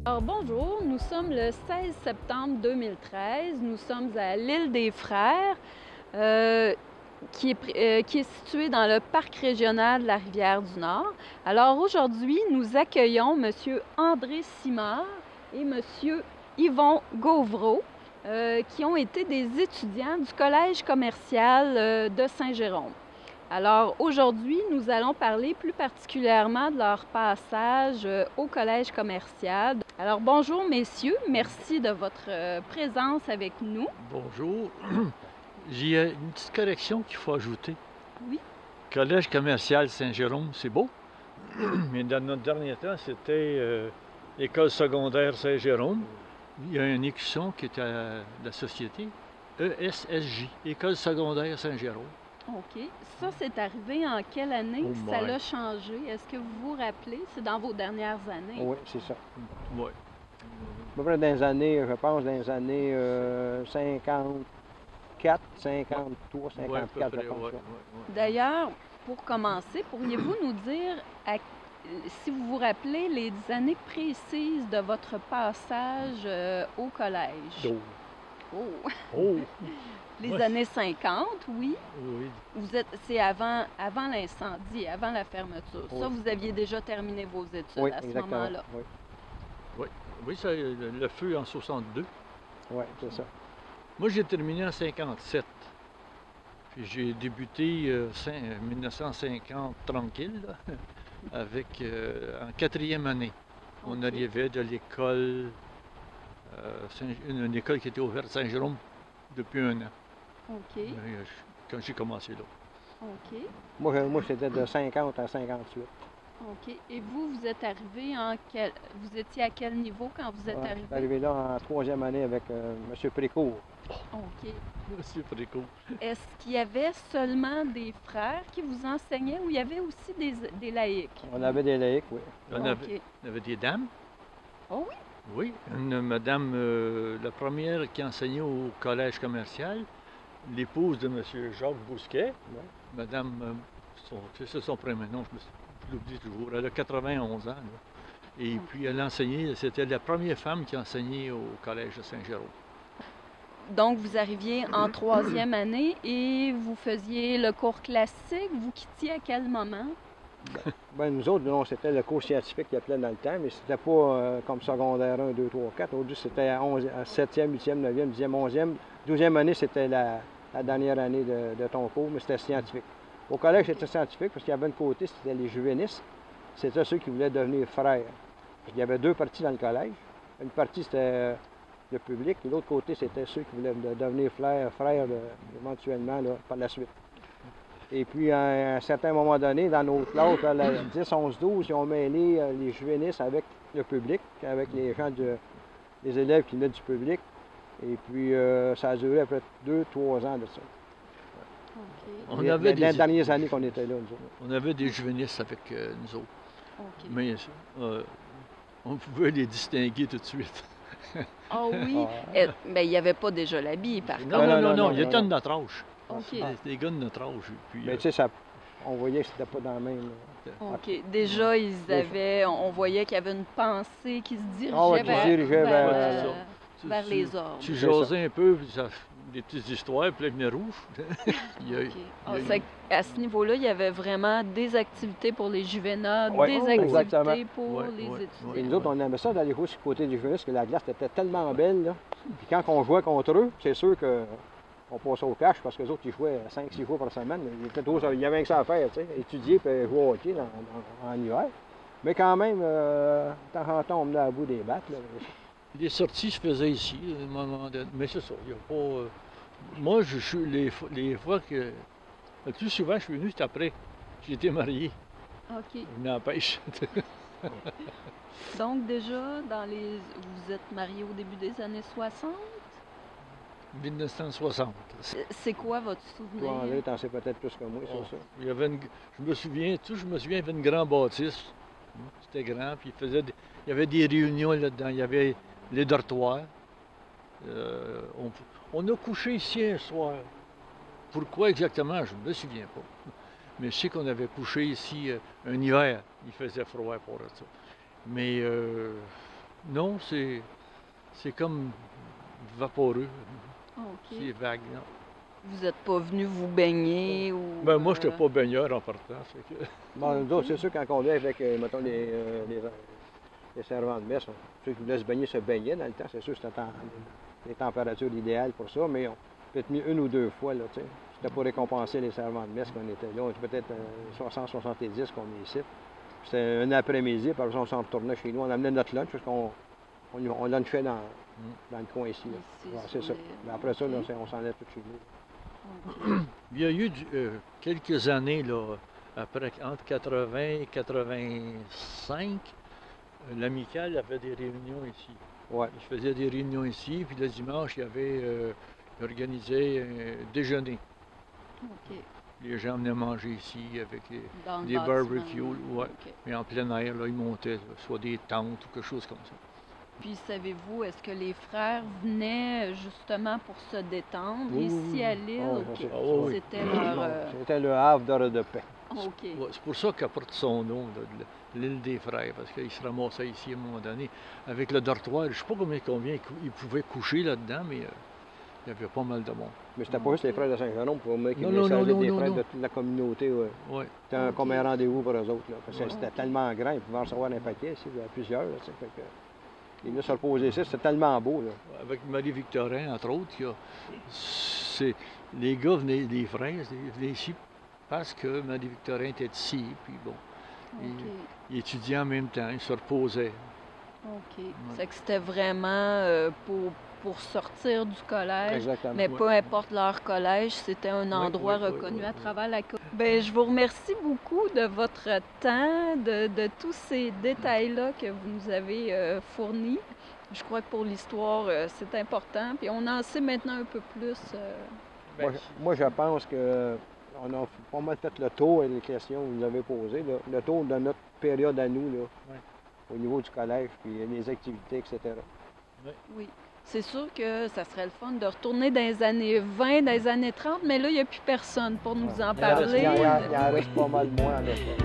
Alors bonjour, nous sommes le 16 septembre 2013, nous sommes à l'île des Frères, qui est située dans le parc régional de la Rivière-du-Nord. Alors aujourd'hui, nous accueillons M. André Simard et M. Yvon Gauvreau, qui ont été des étudiants du Collège commercial de Saint-Jérôme. Alors aujourd'hui, nous allons parler plus particulièrement de leur passage au Collège commercial. Alors bonjour messieurs, merci de votre présence avec nous. Bonjour. J'ai une petite correction qu'il faut ajouter. Oui. Collège commercial Saint-Jérôme, c'est beau, mais dans notre dernier temps, c'était École secondaire Saint-Jérôme. Il y a un écusson qui est à la société, ESSJ, École secondaire Saint-Jérôme. OK. Ça, c'est arrivé en quelle année que ça l'a changé? Est-ce que vous vous rappelez? C'est dans vos dernières années? Oui, c'est ça. Oui. À peu près dans les années, je pense, dans les années 54, 53, 54, je pense. Ouais. D'ailleurs, pour commencer, pourriez-vous nous dire, si vous vous rappelez, les années précises de votre passage au collège? Oh! Les années 50, oui. Oui. C'est avant l'incendie, avant la fermeture. Oui. Ça, vous aviez déjà terminé vos études Oui, à ce exactement. moment-là. Oui, ça, le feu en 62. Oui, c'est ça. Moi, j'ai terminé en 57. Puis j'ai débuté en 1950 tranquille, là, avec en quatrième année. On OK. arrivait de l'école, une école qui était ouverte à Saint-Jérôme depuis un an, OK. quand j'ai commencé là. OK. Moi c'était de 50 à 58. OK. Et vous êtes arrivé vous étiez à quel niveau quand vous êtes Je suis arrivé? arrivé là en troisième année avec M. Précourt. OK. C'est très cool. Est-ce qu'il y avait seulement des frères qui vous enseignaient ou il y avait aussi des laïcs? On avait des laïcs, oui. On avait des dames. Oh oui? Oui, une madame, la première qui enseignait au collège commercial, l'épouse de M. Jacques Bousquet, Ouais. madame, c'est ça son prénom, je l'oublie toujours, elle a 91 ans. Là. Et puis elle enseignait, c'était la première femme qui enseignait au collège de Saint-Jérôme. Donc, vous arriviez en troisième année et vous faisiez le cours classique. Vous quittiez à quel moment? Ben, nous autres, non, c'était le cours scientifique qu'ils appelaient dans le temps, mais c'était pas comme secondaire 1, 2, 3, 4. Aujourd'hui, c'était à 7e, 8e, 9e, 10e, 11e. 12e année, c'était la dernière année de ton cours, mais c'était scientifique. Au collège, c'était scientifique parce qu'il y avait un côté, c'était les juvénistes. C'était ceux qui voulaient devenir frères. Il y avait deux parties dans le collège. Une partie, c'était le public, et l'autre côté, c'était ceux qui voulaient devenir frères éventuellement là, par la suite. Et puis, à un certain moment donné, dans nos classes, à la 10, 11, 12, ils ont mêlé les juvénistes avec le public, avec les gens, les élèves qui venaient du public. Et puis, ça a duré à peu près 2, 3 ans de ça. OK. On avait les dernières années qu'on était là, nous autres. On avait des juvénistes avec nous autres, OK. mais on pouvait les distinguer tout de suite. Ah oui? Ah. Mais il n'y avait pas déjà l'habit, par contre. Non, ils étaient de notre âge. OK. C'était des gars de notre âge. Puis, Mais tu sais, on voyait que c'était pas dans le même. OK. Déjà, on voyait qu'il y avait une pensée qui se dirigeait Ah ouais, qui se dirigeait vers les ordres. Tu jasais un peu, puis des petites histoires, puis là, ils venaient rouges. OK. À ce niveau-là, il y avait vraiment des activités pour les juvénats, Ouais, des exactement. activités pour Ouais, les ouais, étudiants. Et nous autres, on aimait ça d'aller jouer sur le côté du juvéniste, parce que la glace était tellement belle, là. Puis quand on jouait contre eux, c'est sûr qu'on passait au cash, parce que les autres, ils jouaient 5-6 fois par semaine. Il y avait que ça à faire, tu sais, étudier puis jouer au hockey en hiver. Mais quand même, de temps en temps, on venait à bout des battes, là. Les sorties se faisaient ici, à un moment donné. Mais c'est ça, il n'y a pas... moi, les fois que... Le plus souvent, je suis venu, c'était après. J'ai été marié. OK. Je venais à la pêche. Donc déjà, vous êtes marié au début des années 60? 1960. C'est quoi votre souvenir? Toi, André, t'en sais peut-être plus que moi, sur ça. Il y avait je me souviens, il y avait une grande bâtisse. C'était grand, puis il y avait des réunions là-dedans. Il y avait les dortoirs. On a couché ici un soir. Pourquoi exactement, je ne me souviens pas. Mais je sais qu'on avait couché ici un hiver. Il faisait froid pour ça. Mais Non, c'est comme vaporeux, OK. c'est vague. Non? Vous n'êtes pas venu vous baigner ou... Ben, moi, je n'étais pas baigneur en partant. Fait que... Bon, nous autres, c'est sûr, quand on vient avec, mettons, les servants de messe, ceux qui voulaient se baigner dans le temps. C'est sûr que c'était les températures idéales pour ça, mais on peut-être mis une ou deux fois, là, tu sais. C'était pour récompenser les servants de messe qu'on était là. On était peut-être 60-70 qu'on est ici. C'était un après-midi, par exemple, on s'en retournait chez nous. On amenait notre lunch, parce qu'on lunchait dans le coin ici. Là. Ici, Ouais, c'est sur ça. les- Mais après ça, là, OK. on s'en allait tout chez nous. OK. Il y a eu quelques années, là, après, entre 80 et 85, l'amicale avait des réunions ici. Ouais. Je faisais des réunions ici, puis le dimanche, il y avait organisé un déjeuner. OK. Les gens venaient manger ici avec Dans le des bâtiment. barbecues, ouais. OK. Mais en plein air, là, ils montaient, là, soit des tentes ou quelque chose comme ça. Puis savez-vous, est-ce que les frères venaient justement pour se détendre Oui, ici oui, à oui. l'île? Oh, OK. ça, Ah oui, oui. C'était leur... C'était le havre de paix. OK. Ouais, c'est pour ça qu'elle porte son nom, là, de l'île des Frères, parce qu'ils se ramassaient ici à un moment donné avec le dortoir. Je ne sais pas combien ils pouvaient coucher là-dedans, mais il y avait pas mal de monde. Mais c'était pas juste les frères de Saint-Jérôme, pour moi qui Non, venaient non, saluer non, des non, frères non. de toute la communauté. Ouais. Ouais. C'était OK. comme un rendez-vous pour eux autres. Là, parce que Ouais. c'était OK. tellement grand, ils pouvaient en recevoir un paquet ici, il y a plusieurs. Là, tu sais, fait que, ils venaient se reposer ici, c'était tellement beau. Là. Avec Marie-Victorin, entre autres, les gars venaient, les frères, ils venaient ici parce que Marie-Victorin était ici, puis bon, OK. ils étudiaient en même temps, ils se reposaient. OK. C'est que c'était vraiment pour sortir du collège. Exactement. Mais Ouais. peu importe leur collège, c'était un endroit oui, oui, reconnu oui, à oui. travers la côte. Ben, je vous remercie beaucoup de votre temps, de tous ces détails-là que vous nous avez fournis. Je crois que pour l'histoire, c'est important. Puis on en sait maintenant un peu plus. Moi, moi, je pense qu'on a pas mal fait le tour et les questions que vous nous avez posées, là, le tour de notre période à nous, là, Ouais. au niveau du collège, puis les activités, etc. Oui. C'est sûr que ça serait le fun de retourner dans les années 20, dans les années 30, mais là, il n'y a plus personne pour nous en Il en reste- parler. il en reste pas mal moins en effet.